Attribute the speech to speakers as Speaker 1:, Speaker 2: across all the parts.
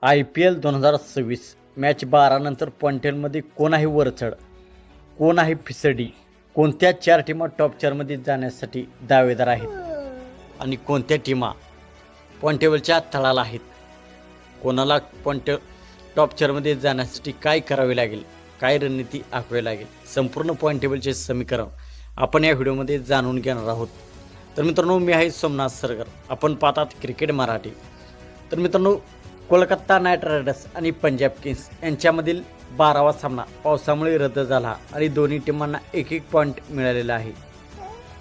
Speaker 1: IPL 2026 match 12 नंतर पॉइंटेलमध्ये कोण आहे वरचढ, कोण आहे फिसडी, कोणत्या 4 टीमा टॉप 4मध्ये जाण्यासाठी दावेदार आहेत आणि कोणत्या टीमा पॉईंट टेबलच्या तळाला आहेत. कोणाला टॉप 4मध्ये जाण्यासाठी काय करावे लागेल, काय रणनीती आखवावी लागेल, संपूर्ण पॉईंट टेबलचे समीकरण आपण या व्हिडिओमध्ये जाणून घेणार आहोत. तर मित्रांनो, मी आहे सोमनाथ सरगर, आपण पाहतात क्रिकेट मराठी. तर मित्रांनो, कोलकाता नाईट रायडर्स आणि पंजाब किंग्स यांच्यामधील 12वा सामना पावसामुळे रद्द झाला आणि दोन्ही टीमांना एक पॉईंट मिळालेला आहे.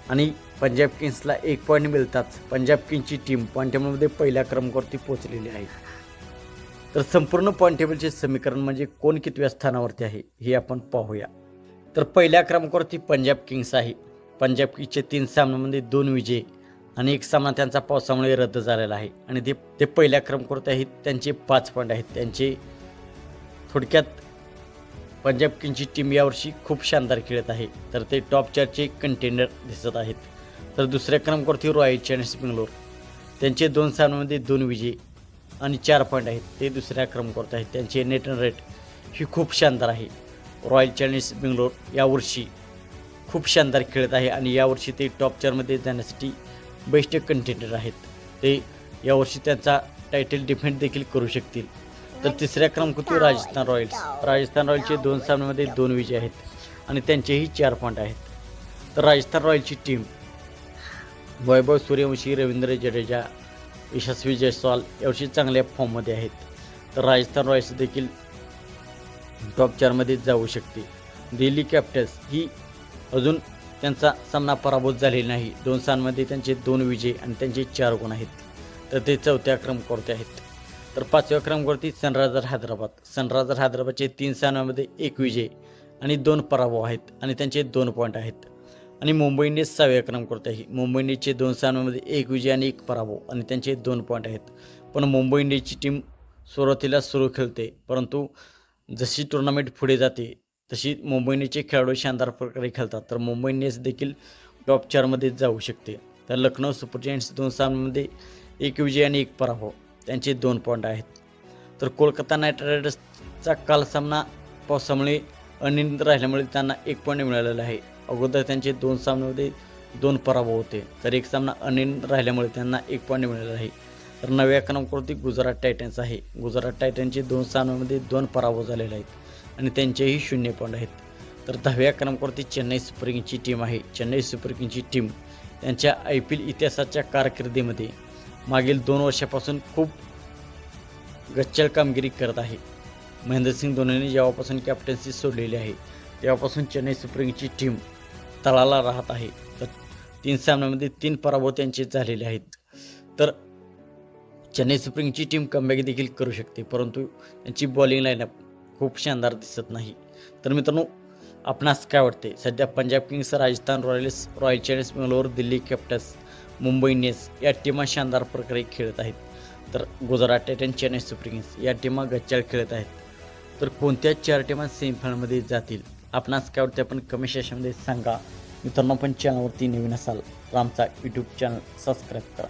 Speaker 1: आणि पंजाब किंग्सला 1 पॉईंट मिळताच पंजाब किंग्सची टीम पॉईंट टेबलमध्ये पहिल्या क्रमांकावरती पोहोचलेली आहे. तर संपूर्ण पॉईंट टेबलचे समीकरण म्हणजे कोण कितव्या स्थानावरती आहे हे आपण पाहूया. तर पहिल्या क्रमांकावरती पंजाब किंग्स आहे. पंजाब किंग्सचे 3 सामन्यांमध्ये 2 विजय आणि 1 सामना त्यांचा पावसामुळे रद्द झालेला आहे आणि ते पहिल्या क्रमांकावरती आहेत. त्यांचे 5 पॉईंट आहेत. त्यांचे थोडक्यात पंजाब किंग्सची टीम यावर्षी खूप शानदार खेळत आहे, तर ते टॉप 4चे कंटेंडर दिसत आहेत. तर दुसऱ्या क्रमांकावरती रॉयल चॅलेंजर्स बेंगलोर, त्यांचे 2 सामन्यांमध्ये 2 विजय आणि 4 पॉईंट आहेत. ते दुसऱ्या क्रमांकावरती आहेत. त्यांचे नेट रन रेट ही खूप शानदार आहे. रॉयल चॅलेंजर्स बेंगलोर यावर्षी खूप शानदार खेळत आहे आणि यावर्षी ते टॉप 4मध्ये जाण्यासाठी बेस्ट कंटेंडर आहेत. ते यावर्षी त्यांचा टायटल डिफेंड देखील करू शकतील. तर तिसऱ्या क्रमांकावरती राजस्थान रॉयल्स, राजस्थान रॉयल्सचे 2 सामन्यांमध्ये 2 विजय आहेत आणि त्यांचेही 4 पॉईंट आहेत. तर राजस्थान रॉयल्सची टीम वैभव सूर्यवंशी, रवींद्र जडेजा, यशस्वी जयस्वाल यावर्षी चांगल्या फॉर्ममध्ये आहेत. तर राजस्थान रॉयल्स देखील टॉप 4मध्ये जाऊ शकते. दिल्ली कॅपिटल्स ही अजून त्यांचा सामना पराभूत झालेला नाही. 2 सामन्यांमध्ये त्यांचे 2 विजय आणि त्यांचे 4 गुण आहेत. तर ते 4थ्या क्रमांकावरती आहेत. तर 5व्या क्रमांकावरती सनरायझर हैदराबाद, सनरायझर हैदराबादचे 3 सामन्यांमध्ये 1 विजय आणि 2 पराभव आहेत आणि त्यांचे 2 पॉईंट आहेत. आणि मुंबई इंडियन्स 6व्या क्रमांकावरती आहे. मुंबई इंडियन्सचे 2 सामन्यांमध्ये 1 विजय आणि 1 पराभव आणि त्यांचे 2 पॉईंट आहेत. पण मुंबई इंडियन्सची टीम सुरुवातीला सुरू खेळते, परंतु जशी टुर्नामेंट पुढे जाते तशी मुंबई इंडियन्सचे खेळाडू शानदार प्रकारे खेळतात. तर मुंबई इंडियन्स देखील टॉप 4मध्ये जाऊ शकते. तर लखनौ सुपर जायंट्स 2 सामन्यांमध्ये 1 विजय आणि 1 पराभव, त्यांचे 2 पॉईंट आहेत. तर कोलकाता नाईट रायडर्सचा काल सामना पावसामुळे अनिर्णित राहिल्यामुळे त्यांना 1 पॉईंट मिळालेला आहे. अगोदर त्यांचे 2 सामन्यांमध्ये 2 पराभव होते, तर 1 सामना अनिर्णित राहिल्यामुळे त्यांना 1 पॉईंट मिळालेला आहे. तर 9व्या क्रमांकावरती गुजरात टायटन्स आहे. गुजरात टायटन्सचे 2 सामन्यांमध्ये 2 पराभव झालेले आहेत आणि त्यांचेही 0 पॉईंट आहेत. तर 10व्या क्रमांकावरती चेन्नई सुपर किंग्सची टीम आहे. चेन्नई सुपर किंग्सची टीम त्यांच्या IPL इतिहासाच्या कारकिर्दीमध्ये मागील 2 वर्षापासून खूप गच्चल कामगिरी करत आहे. महेंद्रसिंग धोनीने जेव्हापासून कॅप्टन्सी सोडलेली आहे तेव्हापासून चेन्नई सुपर किंग्सची टीम तळाला राहत आहे. तर 3 सामन्यांमध्ये 3 पराभव त्यांचे झालेले आहेत. तर चेन्नई सुपर किंग्सची टीम कमबॅक देखील करू शकते, परंतु त्यांची बॉलिंग लाईनअप खूप शानदार दिसत नाही. तर मित्रांनो, आपणास काय वाटते? सध्या Punjab Kings, Rajasthan Royals, royal challengers Bangalore, Delhi Capitals, Mumbai Indians या टीमा शानदार प्रकारे खेळत आहेत. तर Gujarat Titans, Chennai super Kings या टीमा गच्चाळ खेळत आहेत. तर कोणत्या 4 टीमा सेमीफायनलमध्ये जातील? आपणास काय वाटते? आपण कमेंट सेक्शनमध्ये सांगा. मित्रांनो, आपण चॅनलवरती नवीन असाल तर आमचा यूट्यूब चॅनल सबस्क्राईब करा.